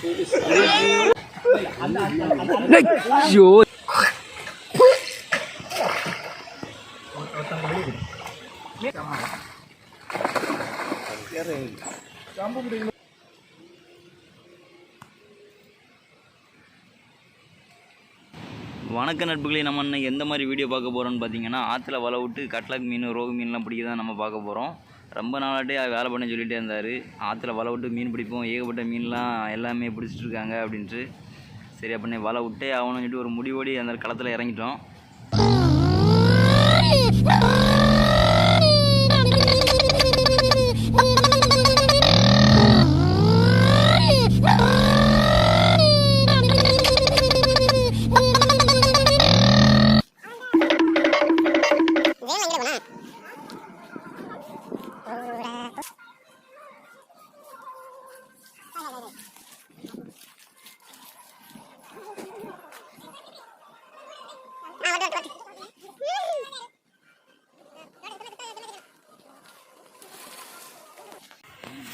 ஐயோ வணக்க நட்புகளே, நம்ம இன்னைக்கு எந்த மாதிரி வீடியோ பார்க்க போகிறோம்னு பார்த்தீங்கன்னா, ஆற்றுல வலை விட்டு கட்லக் மீன், ரோகு மீன்லாம் பிடிக்க தான் நம்ம பார்க்க போகிறோம். ரொம்ப நாளாட்டே வேலை பண்ண சொல்லிகிட்டே இருந்தார். ஆற்றுல வலை விட்டு மீன் பிடிப்போம், ஏகப்பட்ட மீன்லாம் எல்லாமே பிடிச்சிட்டு இருக்காங்க அப்படின்ட்டு. சரி அப்படின்னே வலை விட்டே ஆகணும்னு சொல்லிட்டு ஒரு முடிவோடி அந்த களத்தில் இறங்கிட்டோம்.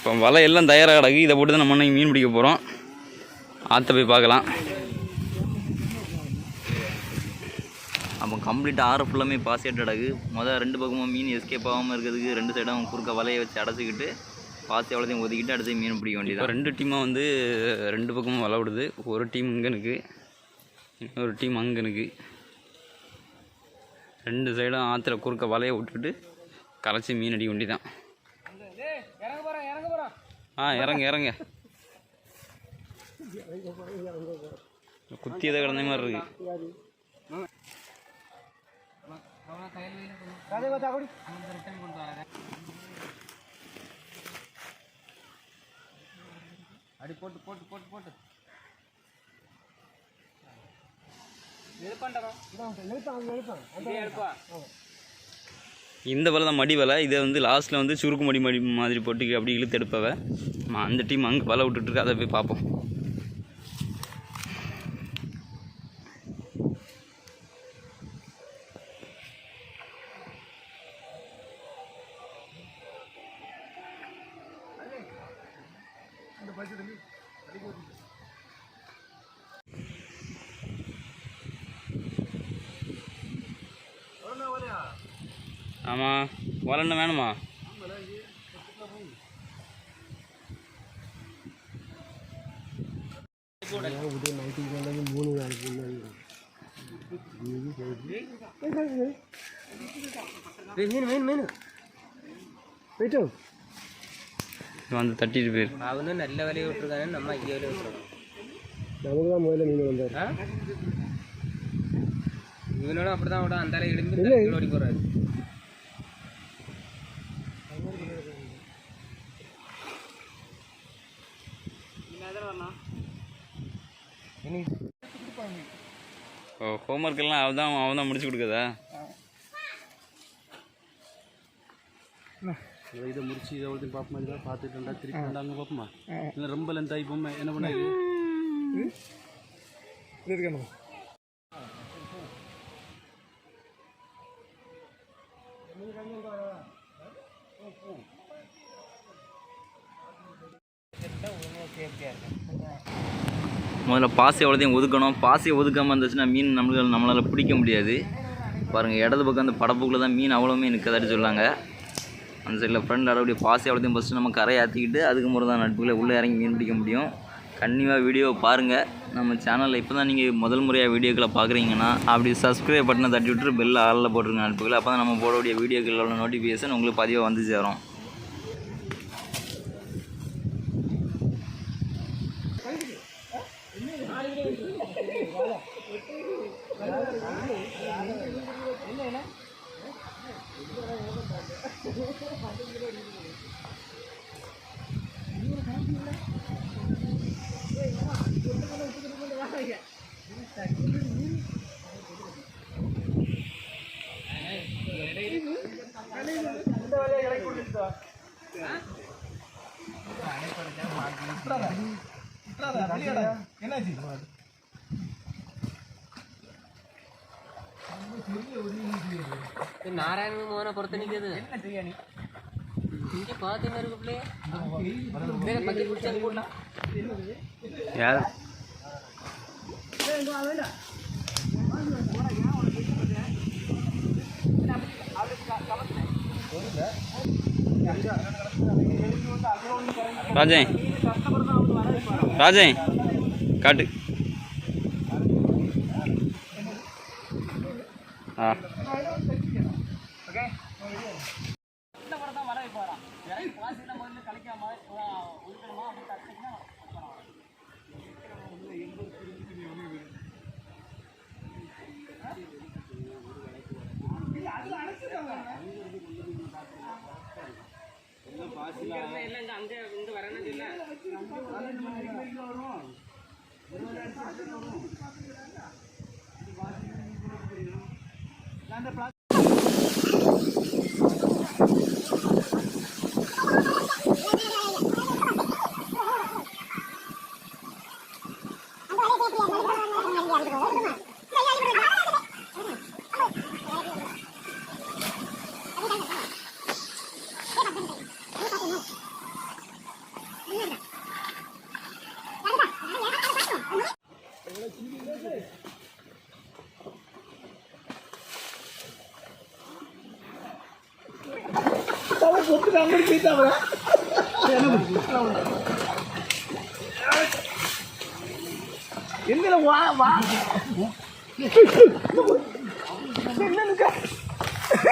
இப்போ வலை எல்லாம் தயாராக கிடக்கு. இதை போட்டு தான் நம்ம இன்னைக்கு மீன் பிடிக்க போகிறோம். ஆற்ற போய் பார்க்கலாம். அப்போ கம்ப்ளீட்டாக ஆறு ஃபுல்லாமே பாசிட்டு கிடக்கு. ரெண்டு பக்கமும் மீன் எஸ்கேப் ஆகாமல் இருக்கிறதுக்கு ரெண்டு சைடும் குறுக்க வலையை வச்சு அடைச்சிக்கிட்டு பாசி அவ்வளோத்தையும் ஒதுக்கிட்டு அடுத்து மீன் பிடிக்க வேண்டியது. ரெண்டு டீமாக வந்து ரெண்டு பக்கமும் வலை விடுது. ஒரு டீம் இங்கே இருக்குது, இன்னொரு டீம் அங்கே இருக்குது. ரெண்டு சைடும் ஆற்றுல குறுக்க வலையை விட்டுட்டு கரைச்சி மீன் அடிக்க வேண்டியதான். இறங்க குத்தியதை கிடந்த மாதிரி இருக்கு. அடி போட்டு போட்டு போட்டு போட்டு இந்த வலை தான் மடி வலை. இதை வந்து லாஸ்ட்டில் வந்து சுருக்கு மடி மாதிரி போட்டு அப்படி இழுத்து எடுப்பவை. அந்த டீம் அங்கே வலை விட்டுட்டுருக்கு, அதை போய் பார்ப்போம். ஆமாம், வலை என்ன வேணுமா? வந்து தட்டிட்டு போயிரு. அவனு நல்ல விலையை விட்டுருக்கானு நம்ம ஐயா விலையை விட்டுருக்கோம். நமக்கு தான் முதல்ல மீன் வந்தார். இவனோட அப்படி தான் விட அந்த எழுந்து ஓடி போகிறாரு. ஓ, ஹோம்ஒர்க் எல்லாம் அவன் தான் முடிச்சு கொடுக்குதா? இதை முடிச்சு இதை ஒருத்தையும் பார்ப்போமா? இதாக பார்த்துட்டு திருப்பி அங்கே பார்ப்போமா? இல்லை ரொம்ப லென்த் ஆகி போமா? என்ன பண்ணாது இருக்கணும். முதல்ல பாசி அவ்வளோத்தையும் ஒதுக்கணும். பாசியை ஒதுக்காமல் இருந்துச்சுன்னா மீன் நம்மளால் பிடிக்க முடியாது. பாருங்கள், இடது பக்கம் அந்த படப்புக்குள்ளே தான் மீன் அவ்வளோமே நிற்கதாட்டி சொல்லாங்க. அந்த சைடில் ஃப்ரெண்டில் அடக்கூடிய பாசி அவ்வளோத்தையும் ஃபஸ்ட்டு நம்ம கரையை ஆற்றிக்கிட்டு அதுக்கு முறை தான் நட்புகளை உள்ளே இறங்கி மீன் பிடிக்க முடியும். கண்டிப்பாக வீடியோவை பாருங்கள். நம்ம சேனலில் இப்போ தான் நீங்கள் முதல் முறையாக வீடியோக்களை பார்க்குறீங்கன்னா அப்படி சப்ஸ்கிரைப் பட்டனை தட்டி விட்டுட்டு பெல்ல ஆளில் போட்டுருங்க நட்புகளை. அப்போ தான் நம்ம போடக்கூடிய வீடியோக்களோட நோட்டிஃபிகேஷன் உங்களுக்கு பதிவாக வந்து சேரும். നാരായണ മോനെ പുറത്തെനിക്കത് யார் ராஜே ராஜே காட்டு ஆ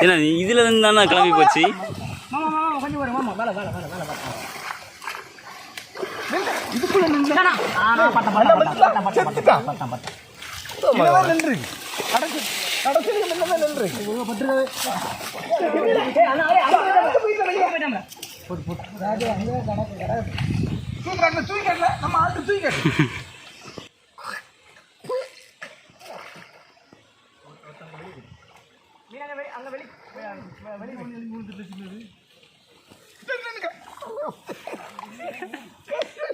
என்ன இதுல இருந்து தானே கிளம்பி போச்சு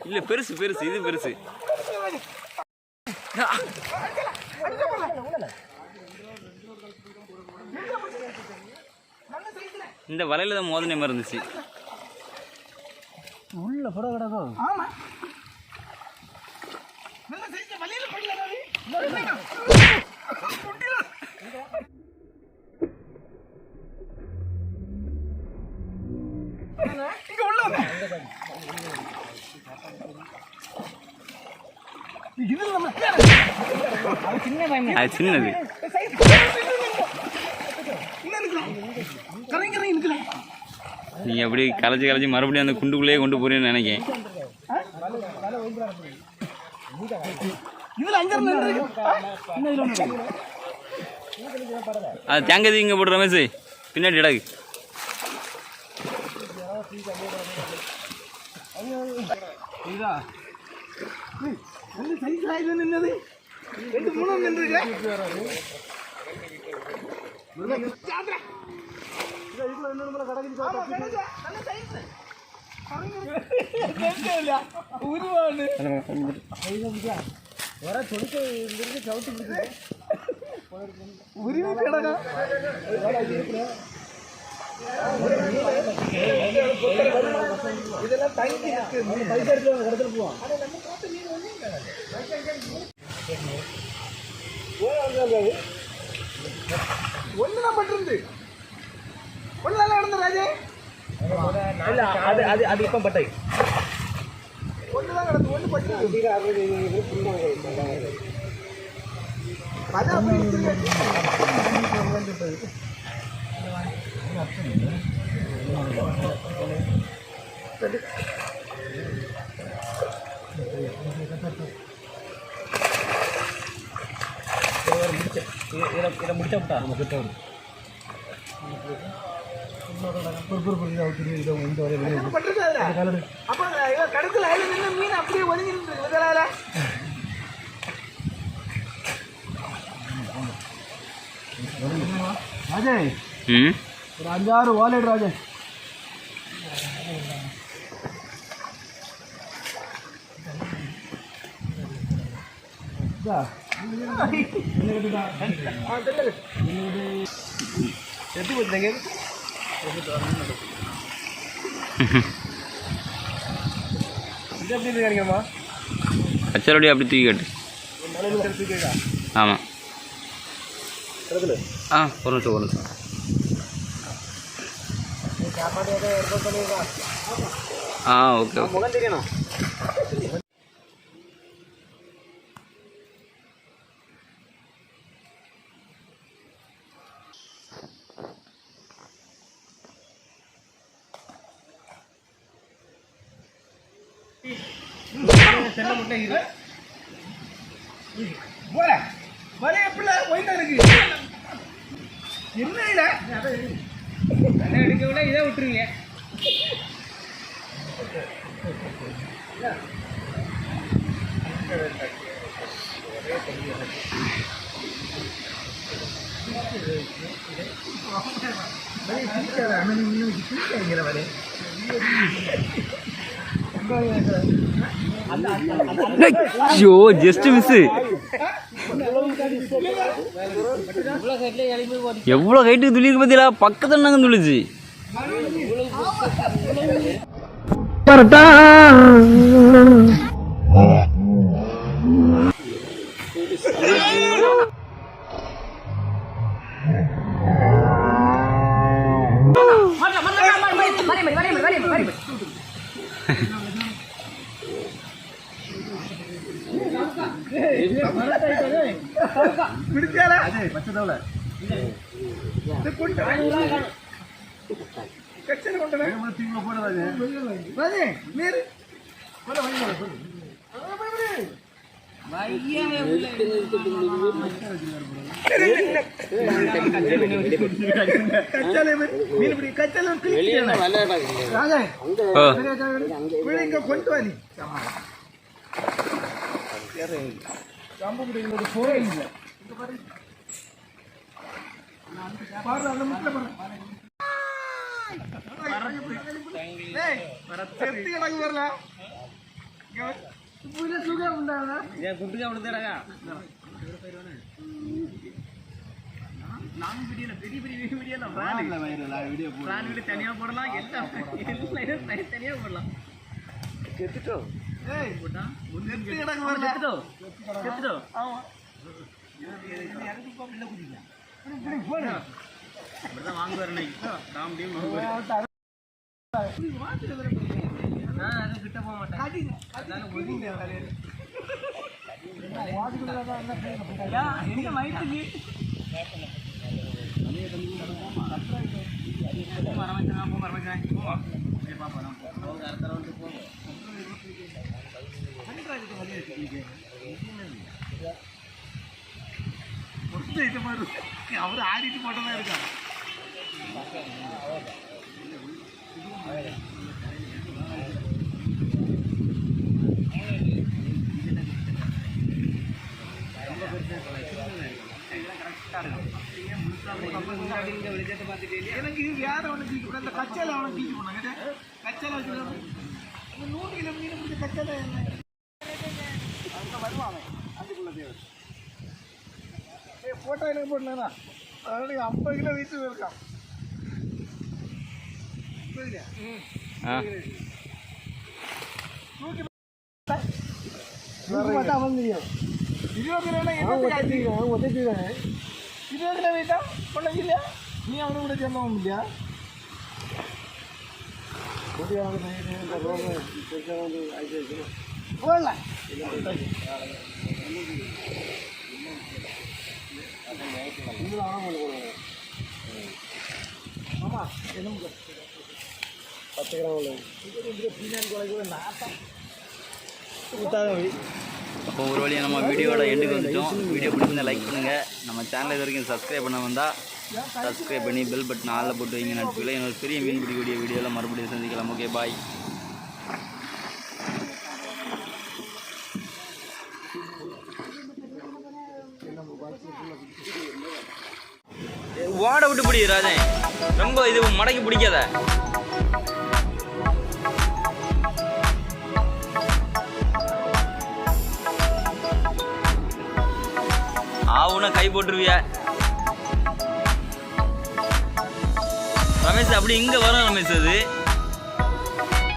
இல்ல பெருசு பெருசு இது பெருசு இந்த வலையில தான் மோதனை மாதிரி இருந்துச்சு உள்ள புற கிடக்கும் அது சின்னது நீ அப்படி கலைச்சி கலைச்சி மறுபடியும் அந்த குண்டுக்குள்ளேயே கொண்டு போறேன்னு நினைக்கிறேன் அது தேங்காய் இங்கே போடுற ரமேஷ் பின்னாடி இடகு ஒண்ணுதான் பட்டிருந்து ஒண்ணு நடந்த ராஜே அது இப்ப பட்டை ஒண்ணுதான் நடந்து ஒண்ணு பட்டு முடிச்சா நம்ம கிட்ட மீன் அப்படியே ஒதுங்கிருந்து ராஜே ஒரு 5-6 வாலெட் ராஜே எப்படி போச்சுங்க இது எப்படி இருக்காங்கம்மா? கச்சரோடி அப்படி தூக்கி கட்டு. ஆமாம். ஒரு நிமிஷம். ஓகே. முகம் தெரியணும். செல்ல முட்டை இது போல வலை எப்படி போயிட்டா இருக்கு. என்ன இல்லை எடுக்கவில்லை, இதை விட்டுருங்க. ஐயோ ஜஸ்ட் மிஸ். எவ்வளோ ஹைட்டுக்கு துளிக்கு பார்த்தீங்களா? பக்கத்தில் நாங்கள் துளிச்சு. தனியா போடலாம், தனியா போடலாம். கிட்ட போக மாட்டேன். அவர் ஆடிட்டு போட்டதான் இருக்கா. எனக்கு வேற ஒன்று தீட்டு போட, அந்த கச்சால அவனை தீட்டு போனாங்க. கச்சால வச்சு 100 கிலோ மீன் பிடிச்ச கச்சால வருவாங்க. அதுக்குள்ள தேவை போட்டோ எனக்கு போடலண்ணா. அதோட 50 கிலோ வீட்டு இருக்கான். அவன் தெரியும் 20 கிலோ வீட்டா பொண்ணு இல்லையா? நீ அவனு கூட சேர்ந்தவன் இல்லையா? போடல ஆமா என்ன 10 கிராம் அப்போ ஒரு வழியாக நம்ம வீடியோட எண்டுக்கு வந்துட்டோம். வீடியோ பிடிச்சிருந்தா லைக் பண்ணுங்கள். நம்ம சேனல் இது வரைக்கும் சப்ஸ்கிரைப் பண்ண வந்தால் சப்ஸ்கிரைப் பண்ணி பெல் பட்டன் ஆளில் போட்டு வைங்க. நட்புகளை இன்னொரு பெரிய மீன் பிடிக்கக்கூடிய வீடியோவில் மறுபடியும் சந்திக்கலாம். Okay bye. ஓட விட்டு பிடி ராஜன், ரொம்ப இது மடக்கி பிடிக்காத. ஆவுனா கை போட்டுருவிய ரமேஷ். அப்படி இங்க வரும் ரமேஷ். அது